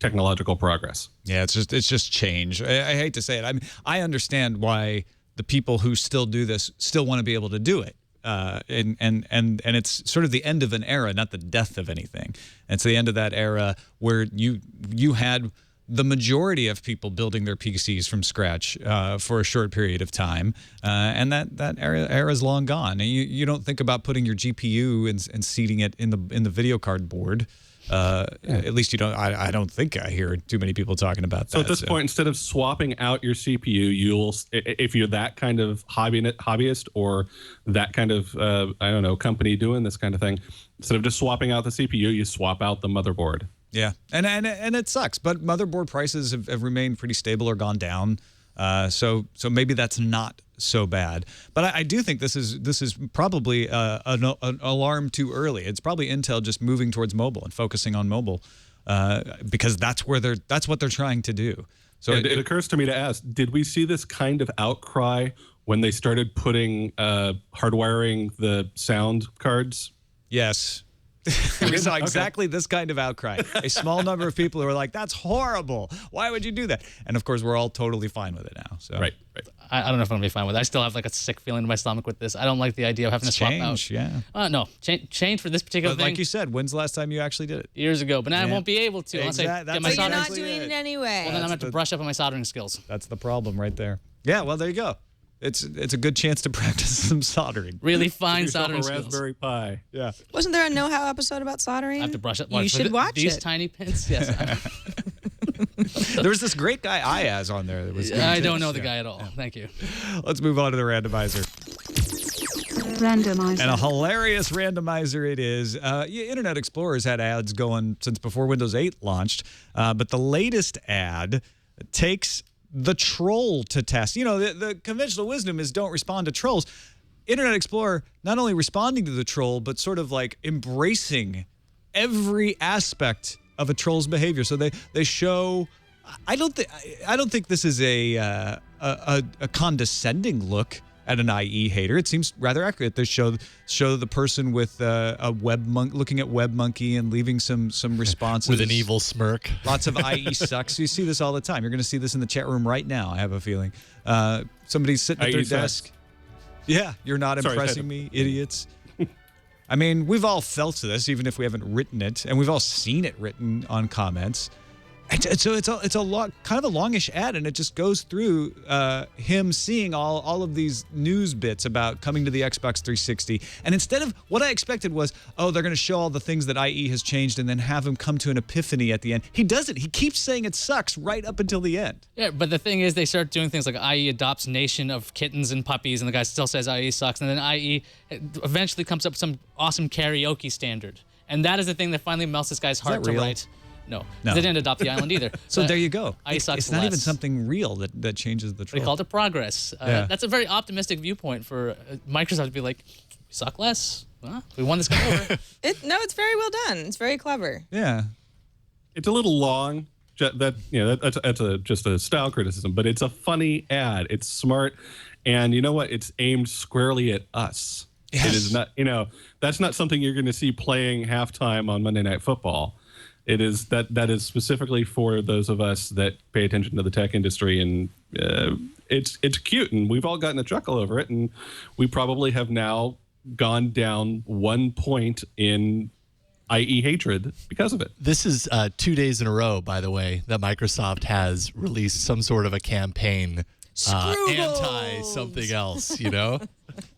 [SPEAKER 7] technological progress.
[SPEAKER 1] Yeah, it's just change. I hate to say it. I mean, I understand why the people who still do this still want to be able to do it. And it's sort of the end of an era, not the death of anything. It's the end of that era where you had the majority of people building their PCs from scratch for a short period of time, and that era is long gone. And you don't think about putting your GPU and seating it in the video card board. At least you don't. I don't think I hear too many people talking about that.
[SPEAKER 7] So at this point, instead of swapping out your CPU, you'll, if you're that kind of hobbyist or that kind of I don't know, company doing this kind of thing, instead of just swapping out the CPU, you swap out the motherboard.
[SPEAKER 1] Yeah, and it sucks, but motherboard prices have remained pretty stable or gone down. So maybe that's not so bad. But I do think this is probably an alarm too early. It's probably Intel just moving towards mobile and focusing on mobile because that's what they're trying to do. So
[SPEAKER 7] it occurs to me to ask: did we see this kind of outcry when they started putting hardwiring the sound cards?
[SPEAKER 1] Yes. We saw exactly this kind of outcry. A small number of people who are like, that's horrible. Why would you do that? And of course, we're all totally fine with it now. So
[SPEAKER 7] Right.
[SPEAKER 6] I don't know if I'm going to be fine with it. I still have like a sick feeling in my stomach with this. I don't like the idea of having to swap out.
[SPEAKER 1] Yeah.
[SPEAKER 6] No, change for this particular
[SPEAKER 1] But
[SPEAKER 6] thing.
[SPEAKER 1] like you said, when's the last time you actually did it?
[SPEAKER 6] Years ago, but now I
[SPEAKER 1] Yeah.
[SPEAKER 6] won't be able to unless I
[SPEAKER 1] Exact-
[SPEAKER 6] get
[SPEAKER 1] that's
[SPEAKER 6] my
[SPEAKER 5] But you're
[SPEAKER 6] soldering.
[SPEAKER 5] not
[SPEAKER 1] exactly
[SPEAKER 5] doing
[SPEAKER 1] it.
[SPEAKER 5] it anyway.
[SPEAKER 6] Well, then I'm going to have to brush up on my soldering skills.
[SPEAKER 1] That's the problem right there. Yeah, well, there you go. It's a good chance to practice some soldering.
[SPEAKER 6] Really fine
[SPEAKER 7] Yourself
[SPEAKER 6] soldering
[SPEAKER 7] a
[SPEAKER 6] skills.
[SPEAKER 7] Raspberry Pi.
[SPEAKER 1] Yeah.
[SPEAKER 5] Wasn't there a Know How episode about soldering?
[SPEAKER 6] I have to brush up.
[SPEAKER 5] You should watch
[SPEAKER 6] these
[SPEAKER 5] it.
[SPEAKER 6] tiny pins. Yes.
[SPEAKER 1] There was this great guy Iyaz on there that was.
[SPEAKER 6] I don't know the guy at all. Thank you.
[SPEAKER 1] Let's move on to the randomizer.
[SPEAKER 3] Randomizer.
[SPEAKER 1] And a hilarious randomizer it is. Internet Explorer's had ads going since before Windows 8 launched, but the latest ad takes the troll to test. You know, the conventional wisdom is don't respond to trolls. Internet Explorer not only responding to the troll, but sort of like embracing every aspect of a troll's behavior. So they show. I don't think this is a condescending look at an IE hater. It seems rather accurate. They show the person with a looking at WebMonkey and leaving some responses
[SPEAKER 2] With an evil smirk.
[SPEAKER 1] Lots of IE sucks. You see this all the time. You're going to see this in the chat room right now. I have a feeling. Somebody's sitting at their
[SPEAKER 7] IE sucks.
[SPEAKER 1] desk. Yeah, you're not
[SPEAKER 7] Sorry,
[SPEAKER 1] impressing me, idiots. I mean, we've all felt this, even if we haven't written it, and we've all seen it written on comments. And so it's kind of a longish ad, and it just goes through him seeing all of these news bits about coming to the Xbox 360. And instead of what I expected was, oh, they're going to show all the things that IE has changed and then have him come to an epiphany at the end. He doesn't. He keeps saying it sucks right up until the end.
[SPEAKER 6] Yeah, but the thing is, they start doing things like IE adopts nation of kittens and puppies, and the guy still says IE sucks, and then IE eventually comes up with some awesome karaoke standard. And that is the thing that finally melts this guy's heart to
[SPEAKER 1] real?
[SPEAKER 6] write. No,
[SPEAKER 1] No.
[SPEAKER 6] they didn't adopt the island either.
[SPEAKER 1] So
[SPEAKER 6] But
[SPEAKER 1] there you go.
[SPEAKER 6] IE sucks
[SPEAKER 1] It's not even
[SPEAKER 6] less.
[SPEAKER 1] something real that changes the
[SPEAKER 6] They
[SPEAKER 1] troll.
[SPEAKER 6] called it progress.
[SPEAKER 1] Yeah.
[SPEAKER 6] That's a very optimistic viewpoint for Microsoft to be like, we suck less. Well, we won this guy over.
[SPEAKER 5] It's very well done. It's very clever.
[SPEAKER 1] Yeah.
[SPEAKER 7] It's a little long. That's just a style criticism, but it's a funny ad. It's smart, and you know what? It's aimed squarely at us.
[SPEAKER 1] Yes.
[SPEAKER 7] It is not. That's not something you're going to see playing halftime on Monday Night Football. It is that is specifically for those of us that pay attention to the tech industry, and it's cute, and we've all gotten a chuckle over it, and we probably have now gone down 1 point in IE hatred because of it.
[SPEAKER 2] This is 2 days in a row, by the way, that Microsoft has released some sort of a campaign anti-something else, you know?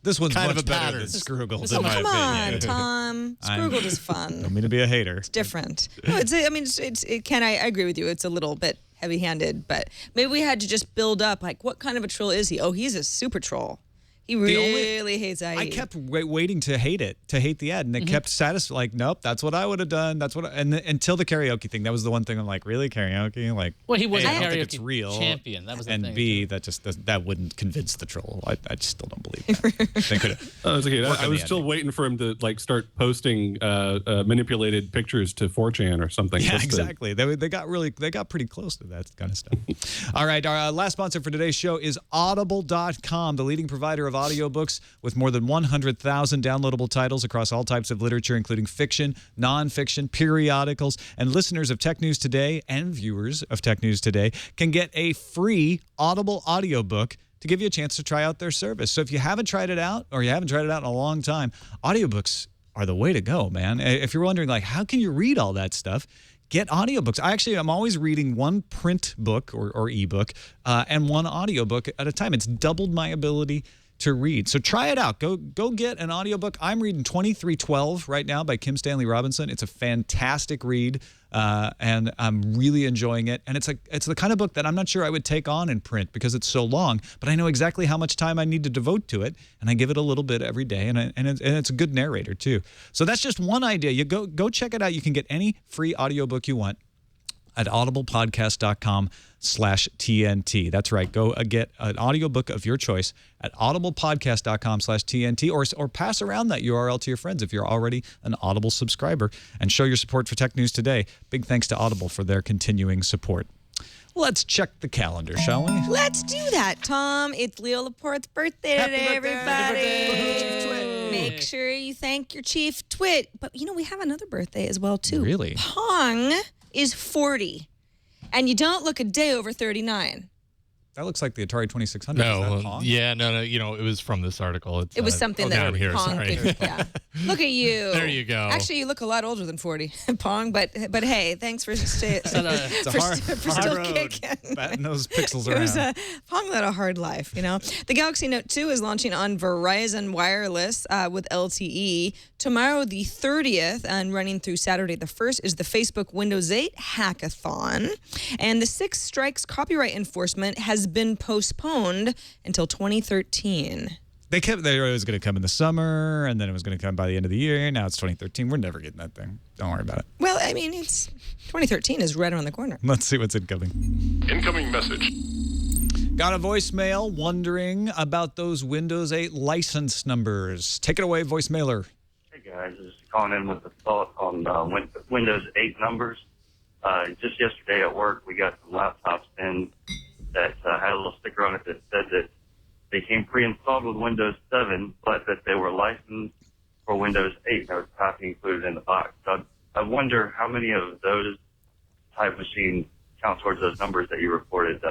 [SPEAKER 1] This one's
[SPEAKER 2] Kind
[SPEAKER 1] much
[SPEAKER 2] of a
[SPEAKER 1] better
[SPEAKER 2] pattern.
[SPEAKER 1] than Scroogle,
[SPEAKER 6] Oh,
[SPEAKER 1] in my
[SPEAKER 5] Come
[SPEAKER 1] opinion.
[SPEAKER 5] on, Tom. Scroogle is fun.
[SPEAKER 1] Don't mean to be a hater.
[SPEAKER 5] It's different. No, I agree with you. It's a little bit heavy-handed, but maybe we had to just build up. Like, what kind of a troll is he? Oh, he's a super troll. He really hates IE.
[SPEAKER 1] I kept waiting to hate the ad, and it kept satisfied. Like, nope, that's what I would have done. That's what. Until the karaoke thing, that was the one thing I'm like, really karaoke? Like,
[SPEAKER 6] Well, he wasn't
[SPEAKER 1] A, I
[SPEAKER 6] a
[SPEAKER 1] don't think
[SPEAKER 6] karaoke
[SPEAKER 1] it's real.
[SPEAKER 6] champion. That was the
[SPEAKER 1] and
[SPEAKER 6] thing.
[SPEAKER 1] B, that wouldn't convince the troll. I just still don't believe that. They could have.
[SPEAKER 7] Oh, it's okay.
[SPEAKER 1] Work
[SPEAKER 7] I
[SPEAKER 1] on
[SPEAKER 7] was
[SPEAKER 1] the
[SPEAKER 7] still
[SPEAKER 1] ending.
[SPEAKER 7] waiting for him to start posting manipulated pictures to 4chan or something.
[SPEAKER 1] Yeah,
[SPEAKER 7] just to-
[SPEAKER 1] exactly. They got pretty close to that kind of stuff. All right, our last sponsor for today's show is Audible.com, the leading provider of audiobooks with more than 100,000 downloadable titles across all types of literature, including fiction, nonfiction, periodicals, and listeners of Tech News Today and viewers of Tech News Today can get a free Audible audiobook to give you a chance to try out their service. So if you haven't tried it out, or you haven't tried it out in a long time, audiobooks are the way to go, man. If you're wondering, like, how can you read all that stuff? Get audiobooks. I'm always reading one print book or ebook and one audiobook at a time. It's doubled my ability to read. So try it out. Go get an audiobook. I'm reading 2312 right now by Kim Stanley Robinson. It's a fantastic read, and I'm really enjoying it. And it's the kind of book that I'm not sure I would take on in print because it's so long, but I know exactly how much time I need to devote to it, and I give it a little bit every day, and it's a good narrator too. So that's just one idea. You go check it out. You can get any free audiobook you want at audiblepodcast.com/TNT. That's right. Go get an audiobook of your choice at audiblepodcast.com/TNT, or pass around that URL to your friends if you're already an Audible subscriber, and show your support for Tech News Today. Big thanks to Audible for their continuing support. Let's check the calendar, shall we?
[SPEAKER 5] Let's do that, Tom. It's Leo Laporte's birthday today, everybody. Make sure you thank your chief TWiT. But, we have another birthday as well, too.
[SPEAKER 1] Really?
[SPEAKER 5] Pong is 40, and you don't look a day over 39.
[SPEAKER 1] That looks like the Atari 2600. Is that Pong?
[SPEAKER 2] Yeah, no. It was from this article.
[SPEAKER 5] It was something that
[SPEAKER 2] down here.
[SPEAKER 5] Pong
[SPEAKER 2] Sorry.
[SPEAKER 5] could, yeah. Look at you.
[SPEAKER 2] There you go.
[SPEAKER 5] Actually, you look a lot older than 40, Pong. But hey, thanks for still kicking.
[SPEAKER 1] Batting those pixels
[SPEAKER 5] It was
[SPEAKER 1] around.
[SPEAKER 5] Pong led a hard life, The Galaxy Note 2 is launching on Verizon Wireless with LTE. Tomorrow, the 30th, and running through Saturday the 1st, is the Facebook Windows 8 Hackathon. And the Six Strikes copyright enforcement has been postponed until 2013.
[SPEAKER 1] They were always going to come in the summer, and then it was going to come by the end of the year. Now it's 2013. We're never getting that thing. Don't worry about it.
[SPEAKER 5] Well, it's 2013 is right around the corner.
[SPEAKER 1] Let's see what's incoming.
[SPEAKER 8] Incoming message.
[SPEAKER 1] Got a voicemail wondering about those Windows 8 license numbers. Take it away, voicemailer.
[SPEAKER 9] Hey guys, just calling in with a thought on Windows 8 numbers. Just yesterday at work, we got some laptops in that had a little sticker on it that said that they came pre-installed with Windows 7, but that they were licensed for Windows 8. There was copy included in the box. So I wonder how many of those type machines count towards those numbers that you reported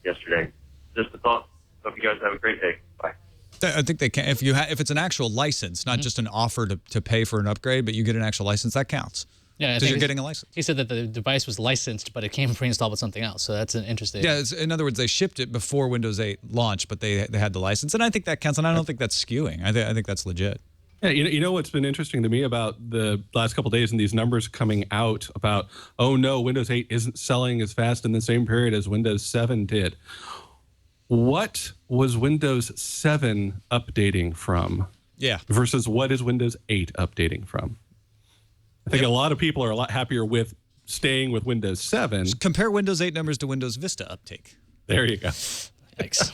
[SPEAKER 9] yesterday. Just a thought. Hope you guys have a great day. Bye.
[SPEAKER 1] I think they can. If it's an actual license, not just an offer to pay for an upgrade, but you get an actual license, that counts.
[SPEAKER 6] Yeah,
[SPEAKER 1] because you're getting a license.
[SPEAKER 6] He said that the device was licensed, but it came pre-installed with something else. So that's an interesting.
[SPEAKER 1] Yeah, in other words, they shipped it before Windows 8 launched, but they had the license, and I think that counts. And I don't think that's skewing. I think that's legit.
[SPEAKER 7] Yeah, you know what's been interesting to me about the last couple of days and these numbers coming out about, oh no, Windows 8 isn't selling as fast in the same period as Windows 7 did. What was Windows 7 updating from?
[SPEAKER 1] Yeah.
[SPEAKER 7] Versus what is Windows 8 updating from? I think a lot of people are a lot happier with staying with Windows 7.
[SPEAKER 1] Just compare Windows 8 numbers to Windows Vista uptake.
[SPEAKER 7] There you go.
[SPEAKER 6] Yikes.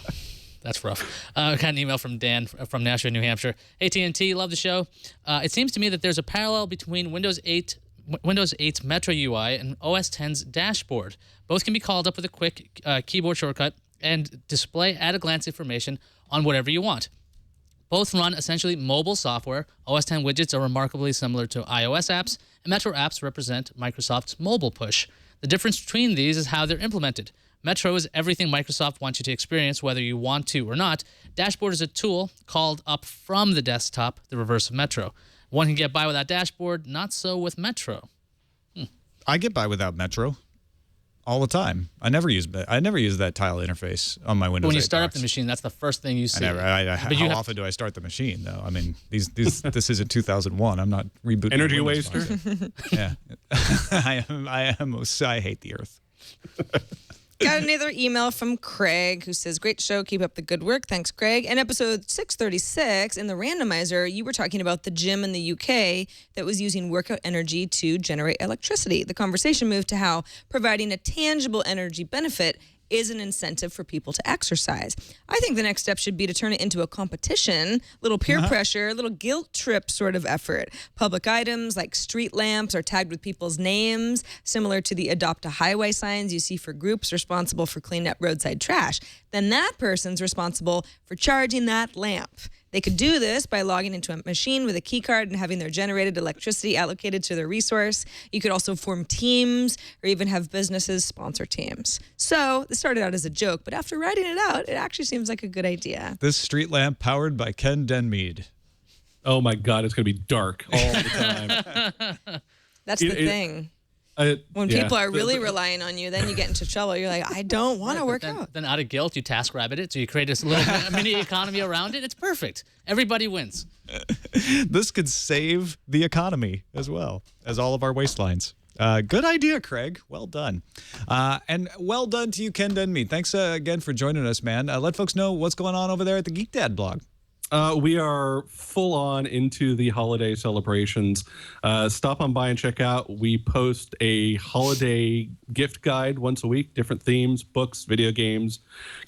[SPEAKER 6] That's rough. I got an email from Dan from Nashua, New Hampshire. Hey, TNT, love the show. It seems to me that there's a parallel between Windows 8's Metro UI and OS X's dashboard. Both can be called up with a quick keyboard shortcut and display at-a-glance information on whatever you want. Both run essentially mobile software. OS X widgets are remarkably similar to iOS apps, and Metro apps represent Microsoft's mobile push. The difference between these is how they're implemented. Metro is everything Microsoft wants you to experience, whether you want to or not. Dashboard is a tool called up from the desktop, the reverse of Metro. One can get by without Dashboard, not so with Metro.
[SPEAKER 1] I get by without Metro all the time. I never use that tile interface on my Windows 8
[SPEAKER 6] But when you start
[SPEAKER 1] box.
[SPEAKER 6] up the machine, that's the first thing you see.
[SPEAKER 1] How often do I start the machine, though? I mean, this isn't 2001. I'm not rebooting.
[SPEAKER 7] Energy
[SPEAKER 1] the Windows
[SPEAKER 7] waster.
[SPEAKER 1] box. Yeah, I hate the earth.
[SPEAKER 5] Got another email from Craig who says, great show, keep up the good work. Thanks, Craig. In episode 636, in the randomizer, you were talking about the gym in the UK that was using workout energy to generate electricity. The conversation moved to how providing a tangible energy benefit is an incentive for people to exercise. I think the next step should be to turn it into a competition, little peer pressure, little guilt trip sort of effort. Public items like street lamps are tagged with people's names, similar to the Adopt a Highway signs you see for groups responsible for cleaning up roadside trash. Then that person's responsible for charging that lamp. They could do this by logging into a machine with a key card and having their generated electricity allocated to their resource. You could also form teams or even have businesses sponsor teams. So this started out as a joke, but after writing it out, it actually seems like a good idea.
[SPEAKER 1] This street lamp powered by Ken Denmead.
[SPEAKER 7] Oh my God, it's going to be dark all the time.
[SPEAKER 5] That's the thing. When people are really relying on you, then you get into trouble. You're like, I don't want to work out.
[SPEAKER 6] Then out of guilt, you TaskRabbit it, so you create this little mini economy around it. It's perfect. Everybody wins.
[SPEAKER 1] This could save the economy as well as all of our waistlines. Good idea, Craig. Well done. And well done to you, Ken Denmead. Thanks again for joining us, man. Let folks know what's going on over there at the Geek Dad blog.
[SPEAKER 7] We are full on into the holiday celebrations. Stop on by and check out. We post a holiday gift guide once a week, different themes, books, video games,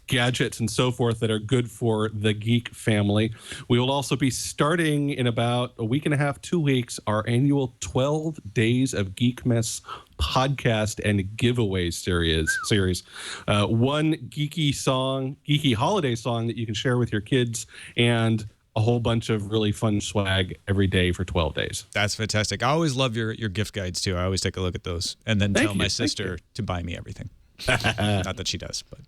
[SPEAKER 7] gadgets, and so forth that are good for the geek family. We will also be starting in about a week and a half, 2 weeks, our annual 12 Days of Geekmas podcast and giveaway series. One geeky holiday song that you can share with your kids, and a whole bunch of really fun swag every day for 12 days.
[SPEAKER 1] That's fantastic. I always love your gift guides too. I always take a look at those and then tell my sister to buy me everything. Not that she does, but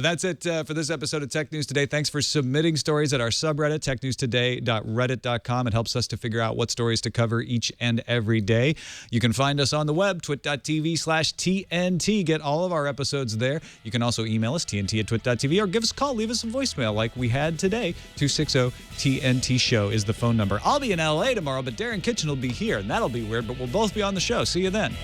[SPEAKER 1] that's it for this episode of Tech News Today. Thanks for submitting stories at our subreddit, technewstoday.reddit.com. It helps us to figure out what stories to cover each and every day. You can find us on the web, twit.tv/TNT. Get all of our episodes there. You can also email us, tnt@twit.tv, or give us a call, leave us a voicemail like we had today. 260-TNT-SHOW is the phone number. I'll be in LA tomorrow, but Darren Kitchen will be here, and that'll be weird, but we'll both be on the show. See you then.